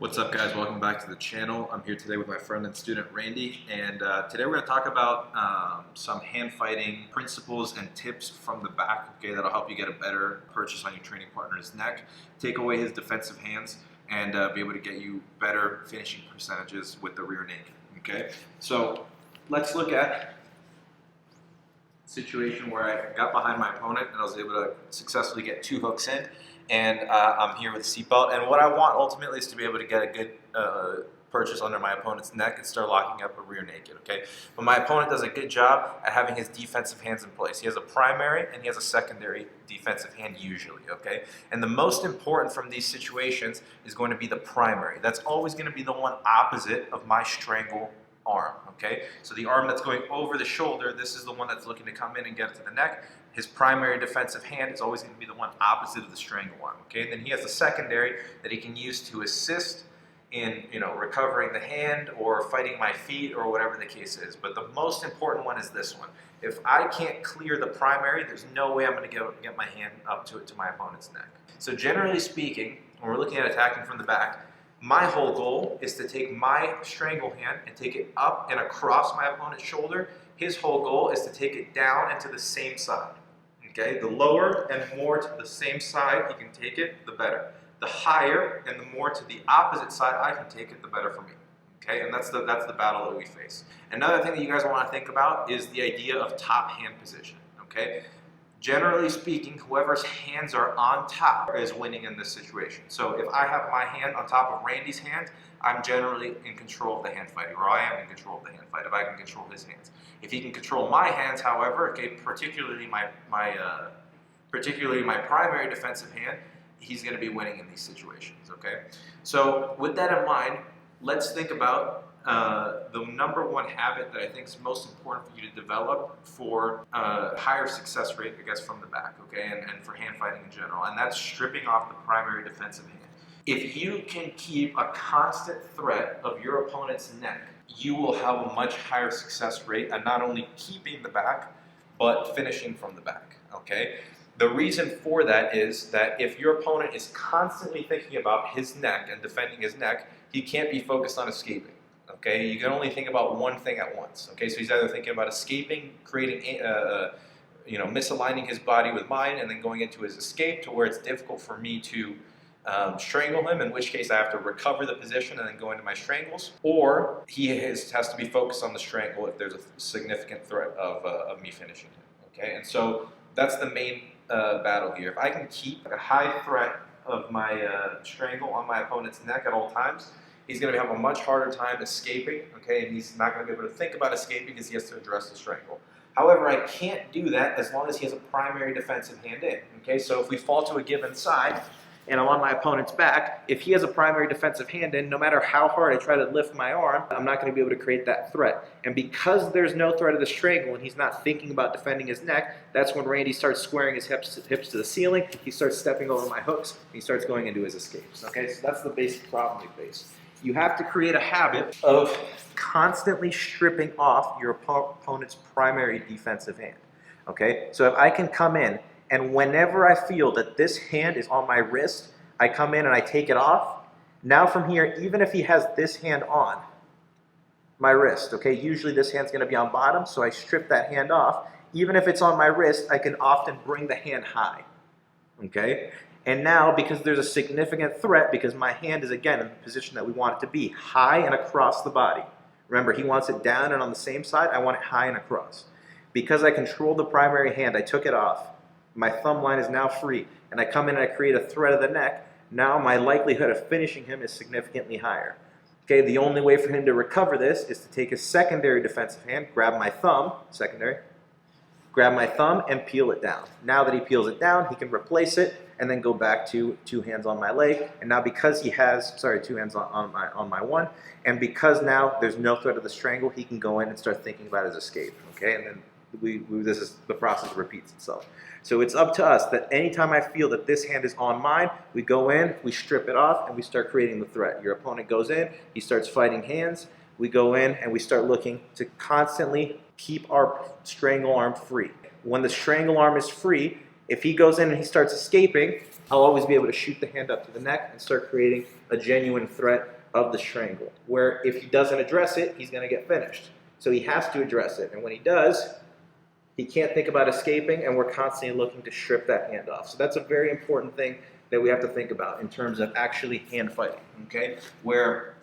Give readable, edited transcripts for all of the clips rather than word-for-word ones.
What's up, guys? Welcome back to the channel. I'm here today with my friend and student Randy, and today we're going to talk about some hand fighting principles and tips from the back, okay, that'll help you get a better purchase on your training partner's neck, take away his defensive hands, and be able to get you better finishing percentages with the rear naked, okay? So let's look at a situation where I got behind my opponent and I was able to successfully get 2 hooks in. And I'm here with a seatbelt, and what I want ultimately is to be able to get a good purchase under my opponent's neck and start locking up a rear naked, okay? But my opponent does a good job at having his defensive hands in place. He has a primary and he has a secondary defensive hand usually, okay? And the most important from these situations is going to be the primary. That's always going to be the one opposite of my strangle arm, okay? So the arm that's going over the shoulder, this is the one that's looking to come in and get it to the neck. His primary defensive hand is always going to be the one opposite of the strangle arm, okay? And then he has the secondary that he can use to assist in, recovering the hand or fighting my feet or whatever the case is. But the most important one is this one. If I can't clear the primary, there's no way I'm going to get my hand up to my opponent's neck. So generally speaking, when we're looking at attacking from the back, my whole goal is to take my strangle hand and take it up and across my opponent's shoulder. His whole goal is to take it down and to the same side. Okay, the lower and more to the same side he can take it, the better. The higher and the more to the opposite side I can take it, the better for me. Okay, and that's the battle that we face. Another thing that you guys want to think about is the idea of top hand position. Okay, generally speaking, whoever's hands are on top is winning in this situation. So if I have my hand on top of Randy's hand, I'm generally in control of the hand fight, or I am in control of the hand fight if I can control his hands. If he can control my hands, however, okay, particularly my primary defensive hand, he's going to be winning in these situations, okay? So with that in mind, let's think about the number one habit that I think is most important for you to develop for higher success rate, I guess, from the back, okay, and for hand fighting in general, and that's stripping off the primary defensive hand. If you can keep a constant threat of your opponent's neck, you will have a much higher success rate at not only keeping the back, but finishing from the back, okay? The reason for that is that if your opponent is constantly thinking about his neck and defending his neck, he can't be focused on escaping, okay? You can only think about one thing at once, okay? So he's either thinking about escaping, creating, misaligning his body with mine, and then going into his escape to where it's difficult for me to strangle him, in which case I have to recover the position and then go into my strangles, or he has to be focused on the strangle if there's a significant threat of me finishing him, okay? And so that's the main battle here. If I can keep a high threat of my strangle on my opponent's neck at all times, he's going to have a much harder time escaping, okay? And he's not going to be able to think about escaping because he has to address the strangle. However, I can't do that as long as he has a primary defensive hand in, okay? So if we fall to a given side, and I'm on my opponent's back, if he has a primary defensive hand in, no matter how hard I try to lift my arm, I'm not going to be able to create that threat. And because there's no threat of the strangle and he's not thinking about defending his neck, that's when Randy starts squaring his hips to the ceiling, he starts stepping over my hooks, and he starts going into his escapes. Okay, so that's the basic problem we face. You have to create a habit of constantly stripping off your opponent's primary defensive hand. Okay, so if I can come in, and whenever I feel that this hand is on my wrist, I come in and I take it off. Now from here, even if he has this hand on my wrist, okay, usually this hand's going to be on bottom, so I strip that hand off. Even if it's on my wrist, I can often bring the hand high, okay? And now, because there's a significant threat, because my hand is, again, in the position that we want it to be, high and across the body. Remember, he wants it down and on the same side, I want it high and across. Because I control the primary hand, I took it off. My thumb line is now free, and I come in and I create a threat of the neck. Now my likelihood of finishing him is significantly higher. Okay, the only way for him to recover this is to take his secondary defensive hand, grab my thumb, grab my thumb and peel it down. Now that he peels it down, he can replace it and then go back to 2 hands on my leg. And now because he has, 2 hands on my one, and because now there's no threat of the strangle, he can go in and start thinking about his escape. Okay, and then the process repeats itself. So it's up to us that anytime I feel that this hand is on mine, we go in, we strip it off, and we start creating the threat. Your opponent goes in, he starts fighting hands, we go in and we start looking to constantly keep our strangle arm free. When the strangle arm is free, If he goes in and he starts escaping, I'll always be able to shoot the hand up to the neck and start creating a genuine threat of the strangle. Where if he doesn't address it, he's going to get finished. So he has to address it. And when he does, he can't think about escaping, and we're constantly looking to strip that hand off. So that's a very important thing that we have to think about in terms of actually hand fighting, okay? Where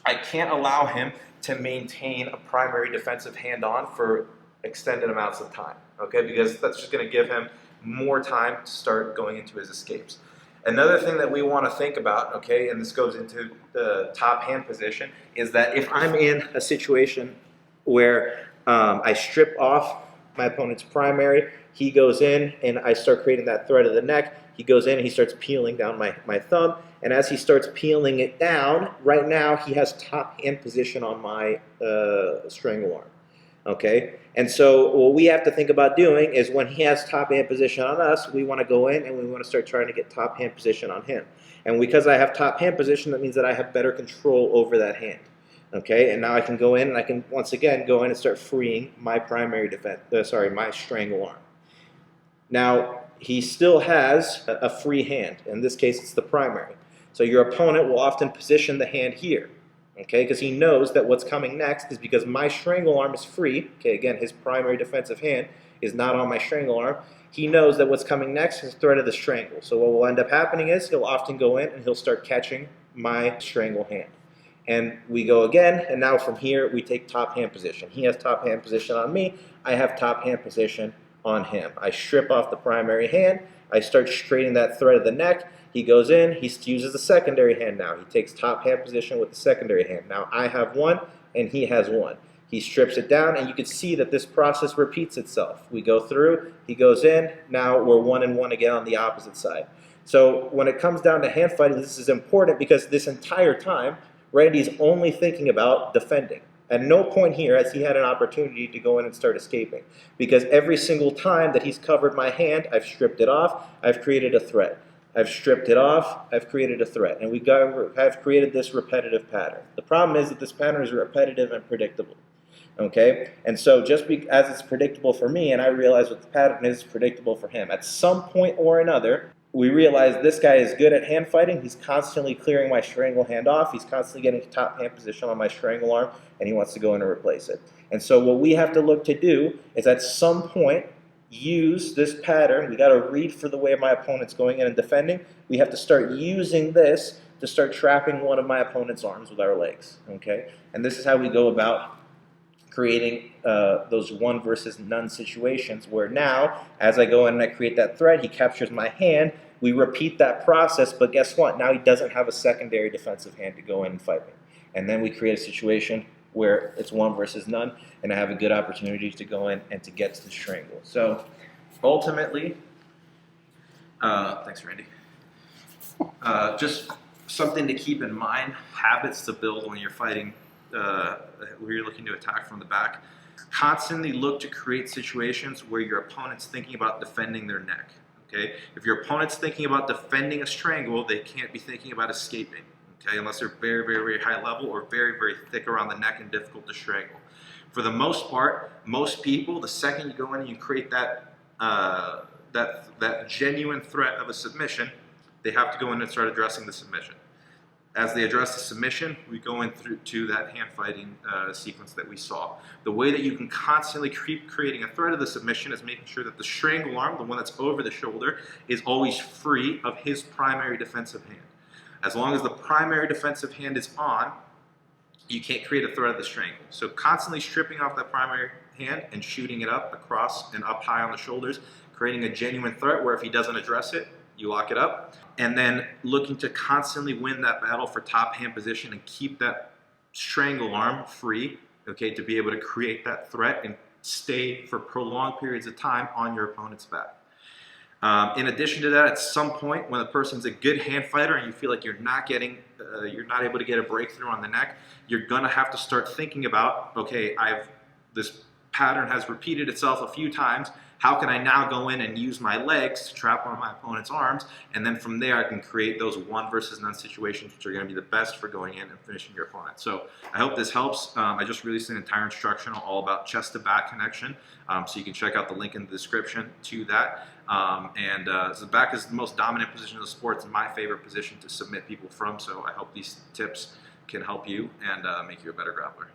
I can't allow him to maintain a primary defensive hand on for extended amounts of time, okay? Because that's just going to give him more time to start going into his escapes. Another thing that we want to think about, okay, and this goes into the top hand position, is that if I'm in a situation where I strip off my opponent's primary, he goes in and I start creating that threat of the neck, he goes in and he starts peeling down my thumb, and as he starts peeling it down, right now he has top hand position on my strangle arm. Okay, and so what we have to think about doing is when he has top hand position on us, we want to go in and we want to start trying to get top hand position on him. And because I have top hand position, that means that I have better control over that hand. Okay, and now I can go in and I can once again go in and start freeing my primary defense, my strangle arm. Now, he still has a free hand. In this case, it's the primary. So your opponent will often position the hand here. Okay, because he knows that what's coming next is because my strangle arm is free. Okay, again, his primary defensive hand is not on my strangle arm. He knows that what's coming next is threat of the strangle. So what will end up happening is he'll often go in and he'll start catching my strangle hand. And we go again, and now from here we take top hand position. He has top hand position on me. I have top hand position on him. I strip off the primary hand. I start straightening that thread of the neck. He goes in, he uses the secondary hand now. He takes top hand position with the secondary hand. Now I have one and he has one. He strips it down, and you can see that this process repeats itself. We go through, he goes in, now we're 1 and 1 again on the opposite side. So when it comes down to hand fighting, this is important because this entire time, Randy's only thinking about defending. At no point here has he had an opportunity to go in and start escaping, because every single time that he's covered my hand, I've stripped it off, I've created a threat. I've stripped it off, I've created a threat, and I've created this repetitive pattern. The problem is that this pattern is repetitive and predictable. Okay? And so just as it's predictable for me, and I realize what the pattern is predictable for him, at some point or another, we realize this guy is good at hand fighting. He's constantly clearing my strangle hand off. He's constantly getting top hand position on my strangle arm, and he wants to go in and replace it. And so what we have to look to do is at some point use this pattern. We got to read for the way my opponent's going in and defending. We have to start using this to start trapping one of my opponent's arms with our legs. Okay? And this is how we go about creating those one versus none situations where now, as I go in and I create that threat, he captures my hand. We repeat that process, but guess what? Now he doesn't have a secondary defensive hand to go in and fight me. And then we create a situation where it's one versus none, and I have a good opportunity to go in and to get to the strangle. So ultimately, thanks, Randy. Just something to keep in mind, habits to build when you're fighting, where you're looking to attack from the back. Constantly look to create situations where your opponent's thinking about defending their neck. Okay? If your opponent's thinking about defending a strangle, they can't be thinking about escaping. Okay, unless they're very, very, very high level or very, very thick around the neck and difficult to strangle. For the most part, most people, the second you go in and you create that genuine threat of a submission, they have to go in and start addressing the submission. As they address the submission, we go in through to that hand fighting sequence that we saw. The way that you can constantly keep creating a threat of the submission is making sure that the strangle arm, the one that's over the shoulder, is always free of his primary defensive hand. As long as the primary defensive hand is on, you can't create a threat of the strangle. So constantly stripping off that primary hand and shooting it up across and up high on the shoulders, creating a genuine threat where if he doesn't address it, you lock it up. And then looking to constantly win that battle for top hand position and keep that strangle arm free, okay, to be able to create that threat and stay for prolonged periods of time on your opponent's back. In addition to that, at some point when the person's a good hand fighter and you feel like you're not able to get a breakthrough on the neck, you're gonna have to start thinking about, okay, I have this pattern has repeated itself a few times. How can I now go in and use my legs to trap one of my opponent's arms? And then from there, I can create those 1 versus none situations, which are going to be the best for going in and finishing your opponent. So I hope this helps. I just released an entire instructional all about chest to back connection. So you can check out the link in the description to that. So the back is the most dominant position of the sport. It's my favorite position to submit people from. So I hope these tips can help you and make you a better grappler.